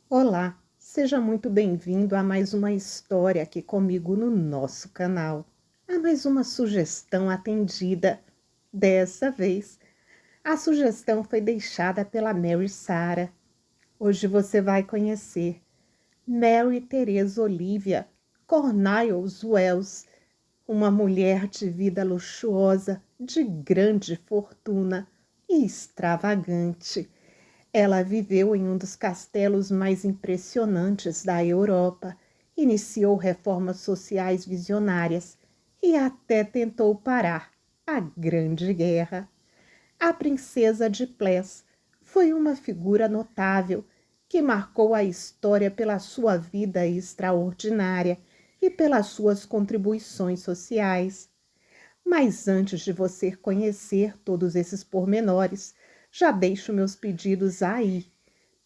Olá, seja muito bem-vindo a mais uma história aqui comigo no nosso canal. A mais uma sugestão atendida. Dessa vez, a sugestão foi deixada pela Mary Sara. Hoje você vai conhecer Mary Teresa Olivia Cornelius Wells, uma mulher de vida luxuosa, de grande fortuna e extravagante. Ela viveu em um dos castelos mais impressionantes da Europa, iniciou reformas sociais visionárias e até tentou parar a Grande Guerra. A princesa de Pless foi uma figura notável que marcou a história pela sua vida extraordinária e pelas suas contribuições sociais. Mas antes de você conhecer todos esses pormenores, já deixo meus pedidos aí.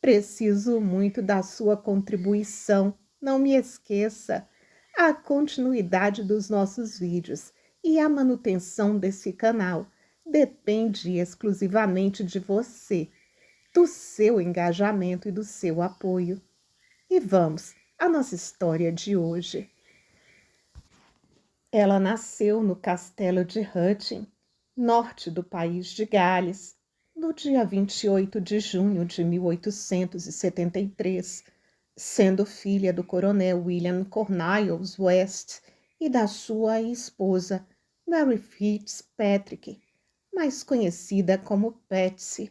Preciso muito da sua contribuição. Não me esqueça. A continuidade dos nossos vídeos e a manutenção desse canal depende exclusivamente de você, do seu engajamento e do seu apoio. E vamos à nossa história de hoje. Ela nasceu no castelo de Hutton, norte do país de Gales, no dia 28 de junho de 1873, sendo filha do coronel William Cornelius West e da sua esposa Mary Fitzpatrick, mais conhecida como Patsy.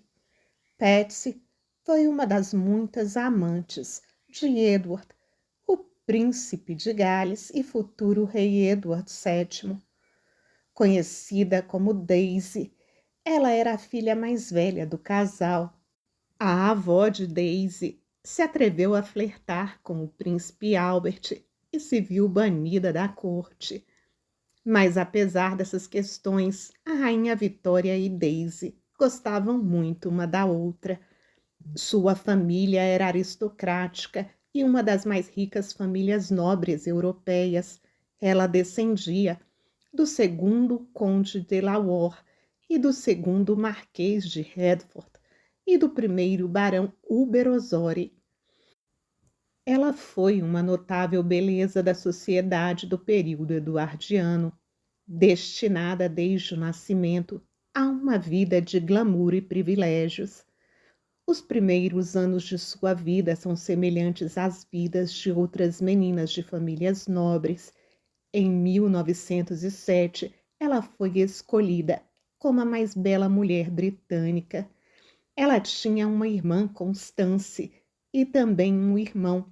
Patsy foi uma das muitas amantes de Edward, o príncipe de Gales e futuro rei Edward VII. Conhecida como Daisy, ela era a filha mais velha do casal. A avó de Daisy se atreveu a flertar com o príncipe Albert e se viu banida da corte. Mas apesar dessas questões, a rainha Vitória e Daisy gostavam muito uma da outra. Sua família era aristocrática e uma das mais ricas famílias nobres europeias. Ela descendia do segundo conde de Lawor e do segundo marquês de Hertford e do primeiro barão Uber Osori. Ela foi uma notável beleza da sociedade do período eduardiano, destinada desde o nascimento a uma vida de glamour e privilégios. Os primeiros anos de sua vida são semelhantes às vidas de outras meninas de famílias nobres. Em 1907, ela foi escolhida como a mais bela mulher britânica. Ela tinha uma irmã, Constance, e também um irmão,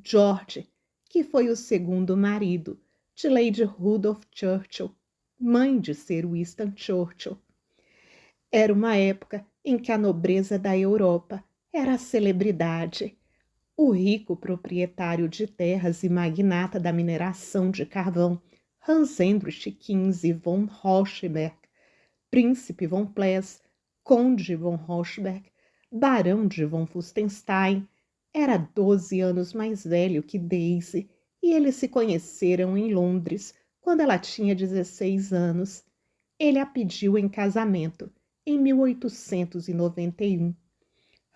George, que foi o segundo marido de Lady Rudolph Churchill, mãe de Sir Winston Churchill. Era uma época em que a nobreza da Europa era a celebridade. O rico proprietário de terras e magnata da mineração de carvão, Hans Heinrich XV von Rauschenberg, príncipe von Pless, conde von Rauschenberg, barão de von Fürstenstein, era 12 anos mais velho que Daisy e eles se conheceram em Londres quando ela tinha 16 anos. Ele a pediu em casamento em 1891.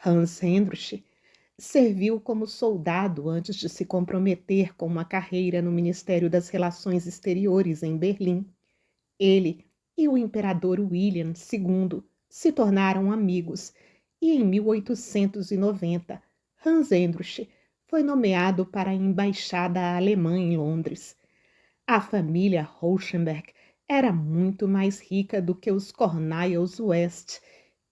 Hans Heinrich serviu como soldado antes de se comprometer com uma carreira no Ministério das Relações Exteriores em Berlim. Ele e o imperador William II se tornaram amigos e em 1890 Hans Heinrich foi nomeado para a embaixada alemã em Londres. A família Rauschenberg era muito mais rica do que os Cornelius West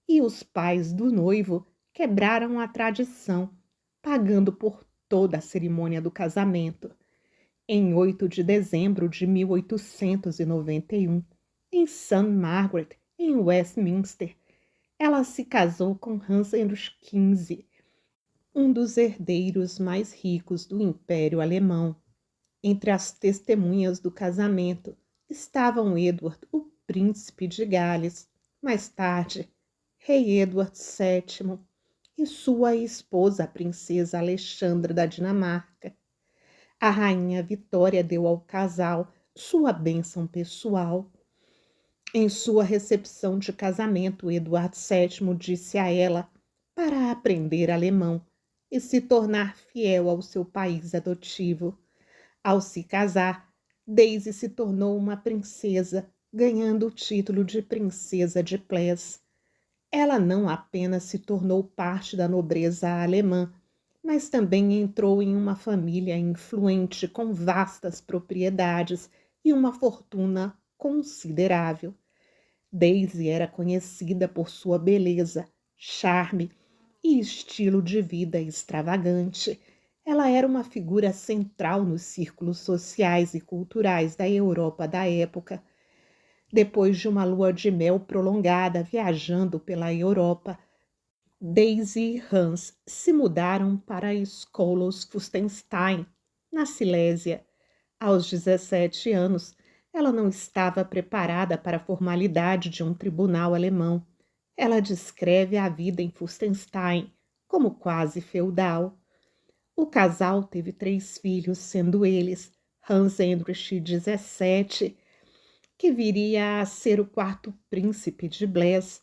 e os pais do noivo quebraram a tradição, pagando por toda a cerimônia do casamento. Em 8 de dezembro de 1891, em St. Margaret, em Westminster, ela se casou com Hans Heinrich XV, um dos herdeiros mais ricos do Império Alemão. Entre as testemunhas do casamento estavam Edward, o príncipe de Gales, mais tarde, rei Edward VII, e sua esposa, a princesa Alexandra da Dinamarca. A rainha Vitória deu ao casal sua bênção pessoal. Em sua recepção de casamento, Eduardo VII disse a ela para aprender alemão e se tornar fiel ao seu país adotivo. Ao se casar, Daisy se tornou uma princesa, ganhando o título de Princesa de Ples. Ela não apenas se tornou parte da nobreza alemã, mas também entrou em uma família influente com vastas propriedades e uma fortuna considerável. Daisy era conhecida por sua beleza, charme e estilo de vida extravagante. Ela era uma figura central nos círculos sociais e culturais da Europa da época. Depois de uma lua de mel prolongada viajando pela Europa, Daisy e Hans se mudaram para Skolos Fürstenstein, na Silésia. Aos 17 anos, ela não estava preparada para a formalidade de um tribunal alemão. Ela descreve a vida em Fürstenstein como quase feudal. O casal teve 3 filhos, sendo eles Hans Heinrich, 17, que viria a ser o 4º príncipe de Bles,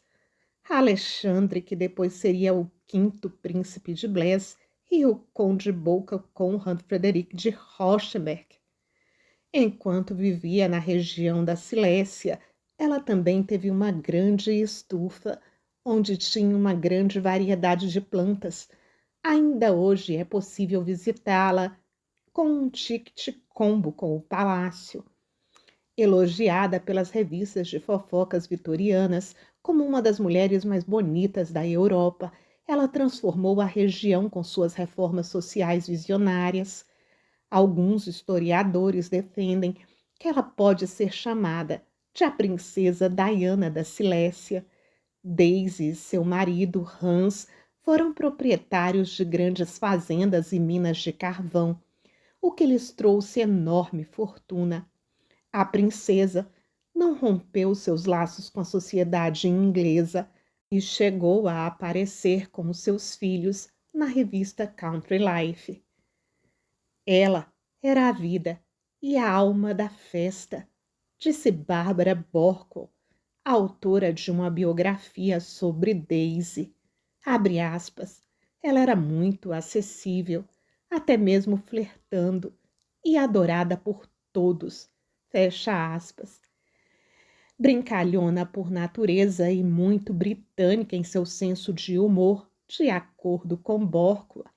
Alexandre, que depois seria o 5º príncipe de Bles, e o conde Bolka Conrad Frederick de Rauschenberg. Enquanto vivia na região da Silésia, ela também teve uma grande estufa, onde tinha uma grande variedade de plantas. Ainda hoje é possível visitá-la com um ticket combo com o palácio. Elogiada pelas revistas de fofocas vitorianas como uma das mulheres mais bonitas da Europa, ela transformou a região com suas reformas sociais visionárias. Alguns historiadores defendem que ela pode ser chamada de a princesa Diana da Silésia. Daisy e seu marido, Hans, foram proprietários de grandes fazendas e minas de carvão, o que lhes trouxe enorme fortuna. A princesa não rompeu seus laços com a sociedade inglesa e chegou a aparecer com seus filhos na revista Country Life. Ela era a vida e a alma da festa, disse Barbara Borkowitz, autora de uma biografia sobre Daisy. Abre aspas, ela era muito acessível, até mesmo flertando, e adorada por todos. Fecha aspas. Brincalhona por natureza e muito britânica em seu senso de humor, de acordo com Borkowitz,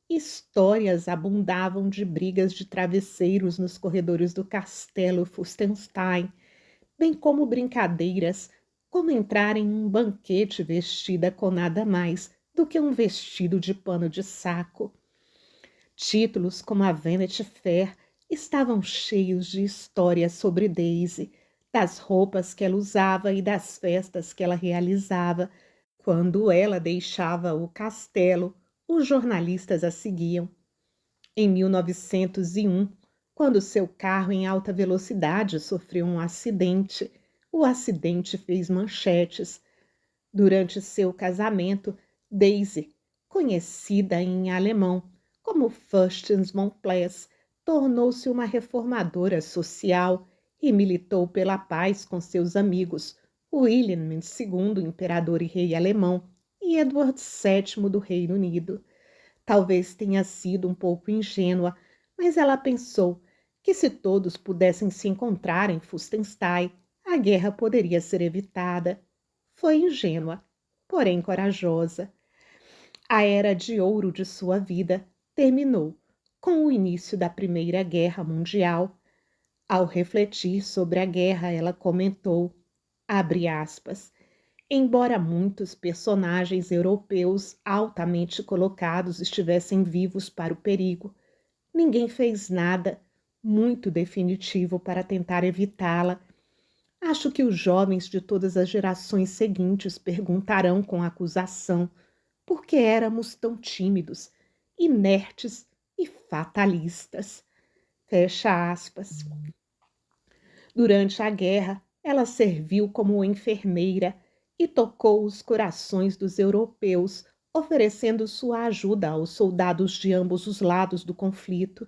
histórias abundavam de brigas de travesseiros nos corredores do castelo Fürstenstein, bem como brincadeiras como entrar em um banquete vestida com nada mais do que um vestido de pano de saco. Títulos como a Vanity Fair estavam cheios de histórias sobre Daisy, das roupas que ela usava e das festas que ela realizava. Quando ela deixava o castelo, os jornalistas a seguiam. Em 1901, quando seu carro em alta velocidade sofreu um acidente, o acidente fez manchetes. Durante seu casamento, Daisy, conhecida em alemão como Fürstens von Ples, tornou-se uma reformadora social e militou pela paz com seus amigos, William II, imperador e rei alemão, e Edward VII do Reino Unido. Talvez tenha sido um pouco ingênua, mas ela pensou que se todos pudessem se encontrar em Fürstenstein, a guerra poderia ser evitada. Foi ingênua, porém corajosa. A era de ouro de sua vida terminou com o início da Primeira Guerra Mundial. Ao refletir sobre a guerra, ela comentou, abre aspas, embora muitos personagens europeus altamente colocados estivessem vivos para o perigo, ninguém fez nada muito definitivo para tentar evitá-la. Acho que os jovens de todas as gerações seguintes perguntarão com acusação por que éramos tão tímidos, inertes e fatalistas. Fecha aspas. Durante a guerra, ela serviu como enfermeira e tocou os corações dos europeus, oferecendo sua ajuda aos soldados de ambos os lados do conflito.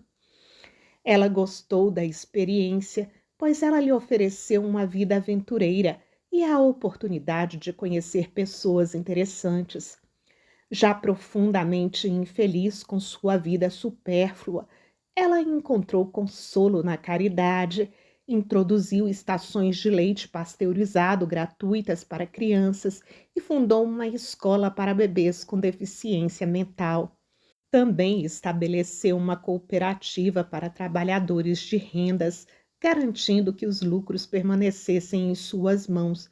Ela gostou da experiência, pois ela lhe ofereceu uma vida aventureira e a oportunidade de conhecer pessoas interessantes. Já profundamente infeliz com sua vida supérflua, ela encontrou consolo na caridade, introduziu estações de leite pasteurizado gratuitas para crianças e fundou uma escola para bebês com deficiência mental. Também estabeleceu uma cooperativa para trabalhadores de rendas, garantindo que os lucros permanecessem em suas mãos,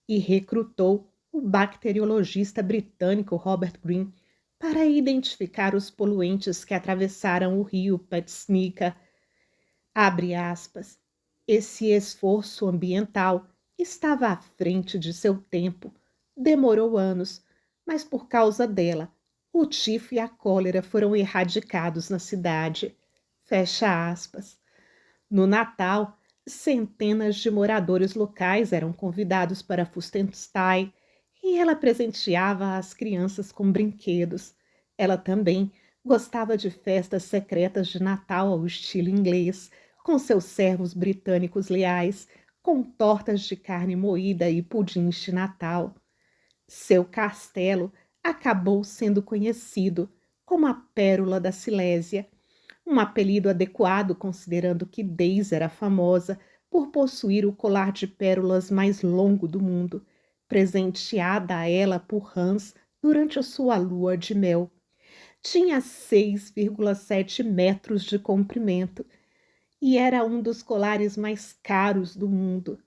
e recrutou o bacteriologista britânico Robert Greene para identificar os poluentes que atravessaram o rio Petsnica. Abre aspas. Esse esforço ambiental estava à frente de seu tempo. Demorou anos, mas por causa dela, o tifo e a cólera foram erradicados na cidade. Fecha aspas. No Natal, centenas de moradores locais eram convidados para Fustenstai e ela presenteava as crianças com brinquedos. Ela também gostava de festas secretas de Natal ao estilo inglês, com seus servos britânicos leais, com tortas de carne moída e pudins de Natal. Seu castelo acabou sendo conhecido como a Pérola da Silésia, um apelido adequado considerando que Daisy era famosa por possuir o colar de pérolas mais longo do mundo, presenteada a ela por Hans durante a sua lua de mel. Tinha 6,7 metros de comprimento e era um dos colares mais caros do mundo.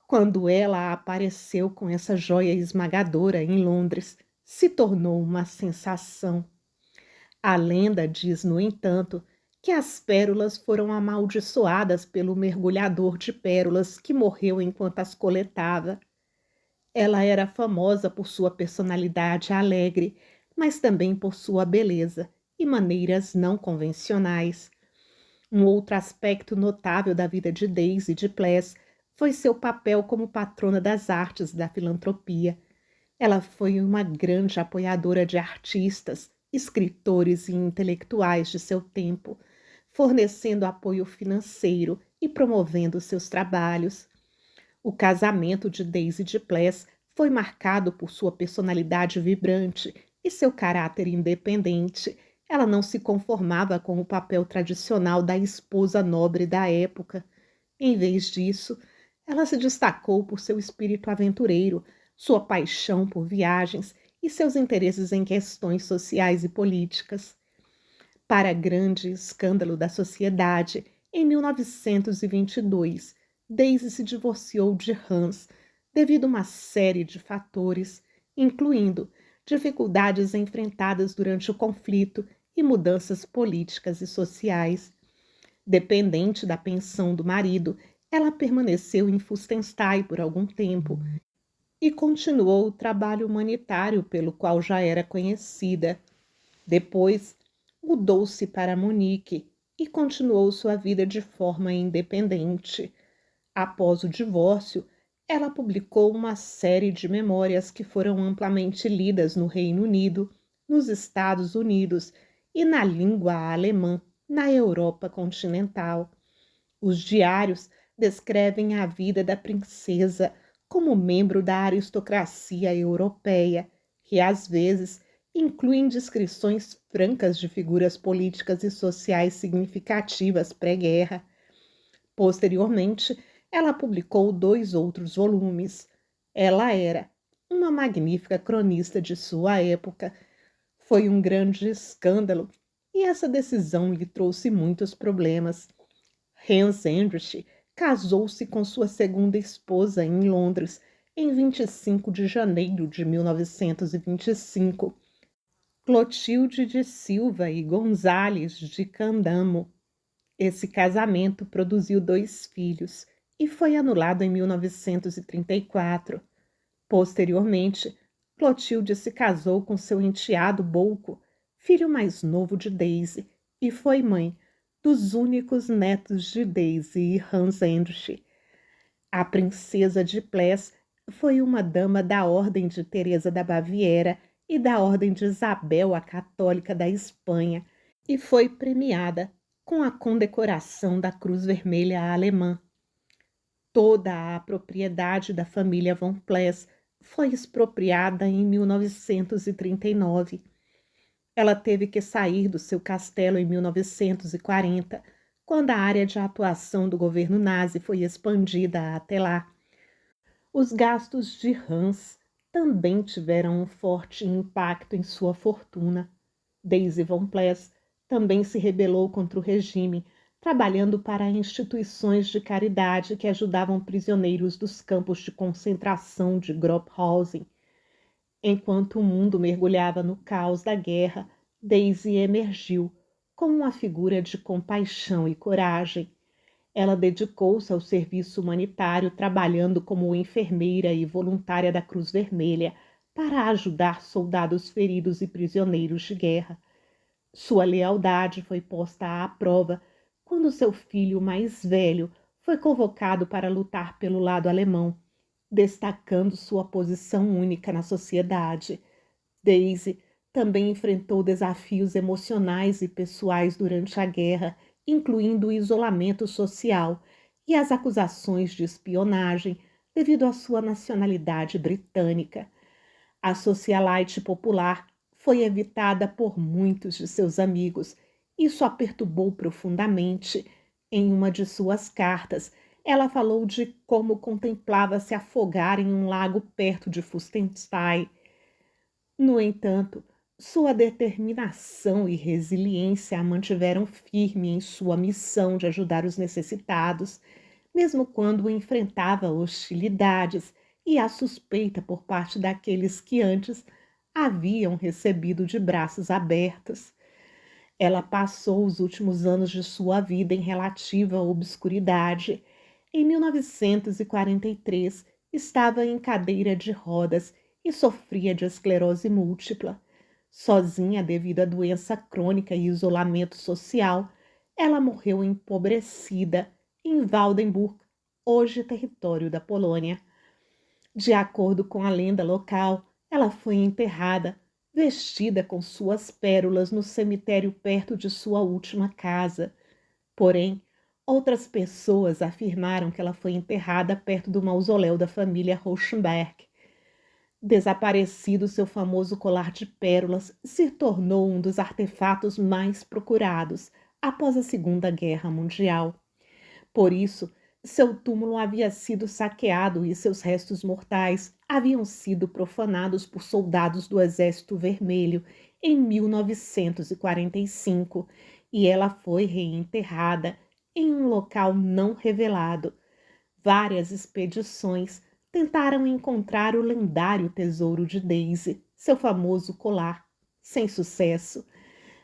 Quando ela apareceu com essa joia esmagadora em Londres, se tornou uma sensação. A lenda diz, no entanto, que as pérolas foram amaldiçoadas pelo mergulhador de pérolas que morreu enquanto as coletava. Ela era famosa por sua personalidade alegre, mas também por sua beleza e maneiras não convencionais. Um outro aspecto notável da vida de Daisy de Pless foi seu papel como patrona das artes e da filantropia. Ela foi uma grande apoiadora de artistas, escritores e intelectuais de seu tempo, fornecendo apoio financeiro e promovendo seus trabalhos. O casamento de Daisy de Pless foi marcado por sua personalidade vibrante e seu caráter independente. Ela não se conformava com o papel tradicional da esposa nobre da época. Em vez disso, ela se destacou por seu espírito aventureiro, sua paixão por viagens e seus interesses em questões sociais e políticas. Para grande escândalo da sociedade, em 1922, Daisy se divorciou de Hans devido a uma série de fatores, incluindo dificuldades enfrentadas durante o conflito e mudanças políticas e sociais. Dependente da pensão do marido, ela permaneceu em Fustenstai por algum tempo e continuou o trabalho humanitário pelo qual já era conhecida. Depois, mudou-se para Munique e continuou sua vida de forma independente. Após o divórcio, ela publicou uma série de memórias que foram amplamente lidas no Reino Unido, nos Estados Unidos e na língua alemã na Europa continental. Os diários descrevem a vida da princesa como membro da aristocracia europeia, que às vezes incluem descrições francas de figuras políticas e sociais significativas pré-guerra. Posteriormente, ela publicou 2 outros volumes. Ela era uma magnífica cronista de sua época. Foi um grande escândalo e essa decisão lhe trouxe muitos problemas. Hans Endrich casou-se com sua segunda esposa em Londres em 25 de janeiro de 1925, Clotilde de Silva e Gonzales de Candamo. Esse casamento produziu 2 filhos e foi anulado em 1934. Posteriormente, Clotilde se casou com seu enteado Bolco, filho mais novo de Daisy, e foi mãe dos únicos netos de Daisy e Hans Endrich. A princesa de Pless foi uma dama da Ordem de Teresa da Baviera e da Ordem de Isabel a Católica da Espanha e foi premiada com a condecoração da Cruz Vermelha Alemã. Toda a propriedade da família von Pless foi expropriada em 1939. Ela teve que sair do seu castelo em 1940, quando a área de atuação do governo nazi foi expandida até lá. Os gastos de Hans também tiveram um forte impacto em sua fortuna. Daisy von Pless também se rebelou contra o regime, trabalhando para instituições de caridade que ajudavam prisioneiros dos campos de concentração de Grobhausen. Enquanto o mundo mergulhava no caos da guerra, Daisy emergiu como uma figura de compaixão e coragem. Ela dedicou-se ao serviço humanitário, trabalhando como enfermeira e voluntária da Cruz Vermelha para ajudar soldados feridos e prisioneiros de guerra. Sua lealdade foi posta à prova quando seu filho mais velho foi convocado para lutar pelo lado alemão, destacando sua posição única na sociedade. Daisy também enfrentou desafios emocionais e pessoais durante a guerra, incluindo o isolamento social e as acusações de espionagem devido à sua nacionalidade britânica. A socialite popular foi evitada por muitos de seus amigos. Isso a perturbou profundamente. Em uma de suas cartas, ela falou de como contemplava se afogar em um lago perto de Fustenstein. No entanto, sua determinação e resiliência a mantiveram firme em sua missão de ajudar os necessitados, mesmo quando enfrentava hostilidades e a suspeita por parte daqueles que antes haviam recebido de braços abertos. Ela passou os últimos anos de sua vida em relativa obscuridade. Em 1943, estava em cadeira de rodas e sofria de esclerose múltipla. Sozinha devido à doença crônica e isolamento social, ela morreu empobrecida em Waldenburg, hoje território da Polônia. De acordo com a lenda local, ela foi enterrada, vestida com suas pérolas no cemitério perto de sua última casa. Porém, outras pessoas afirmaram que ela foi enterrada perto do mausoléu da família Rauschenberg. Desaparecido, seu famoso colar de pérolas se tornou um dos artefatos mais procurados após a Segunda Guerra Mundial. Por isso, seu túmulo havia sido saqueado e seus restos mortais haviam sido profanados por soldados do Exército Vermelho em 1945, e ela foi reenterrada em um local não revelado. Várias expedições tentaram encontrar o lendário tesouro de Daisy, seu famoso colar, sem sucesso.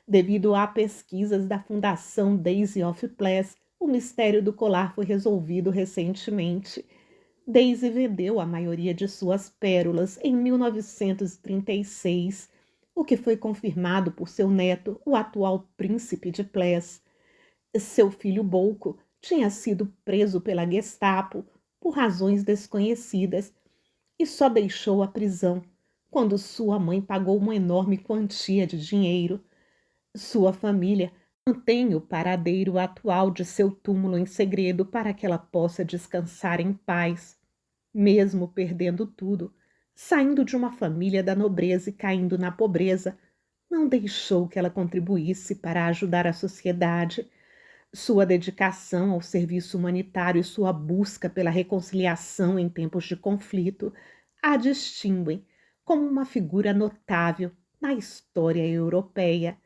Devido a pesquisas da Fundação Daisy of Pless, o mistério do colar foi resolvido recentemente. Daisy vendeu a maioria de suas pérolas em 1936, o que foi confirmado por seu neto, o atual príncipe de Pless. Seu filho Bouco tinha sido preso pela Gestapo por razões desconhecidas e só deixou a prisão quando sua mãe pagou uma enorme quantia de dinheiro. Sua família mantém o paradeiro atual de seu túmulo em segredo para que ela possa descansar em paz. Mesmo perdendo tudo, saindo de uma família da nobreza e caindo na pobreza, não deixou que ela contribuísse para ajudar a sociedade. Sua dedicação ao serviço humanitário e sua busca pela reconciliação em tempos de conflito a distinguem como uma figura notável na história europeia.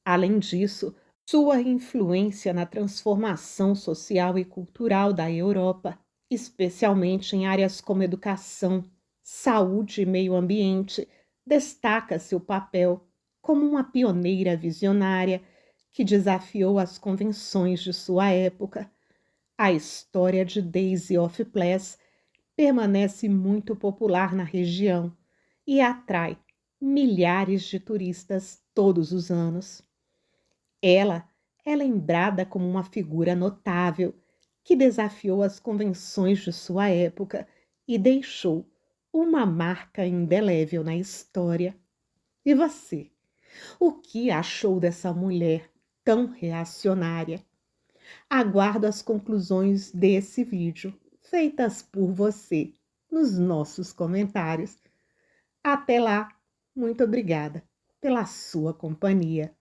Além disso, sua influência na transformação social e cultural da Europa, especialmente em áreas como educação, saúde e meio ambiente, destaca seu papel como uma pioneira visionária que desafiou as convenções de sua época. A história de Daisy of Pless permanece muito popular na região e atrai milhares de turistas todos os anos. Ela é lembrada como uma figura notável que desafiou as convenções de sua época e deixou uma marca indelével na história. E você? O que achou dessa mulher tão reacionária? Aguardo as conclusões desse vídeo, feitas por você. nos nossos comentários. Até lá, muito obrigada pela sua companhia.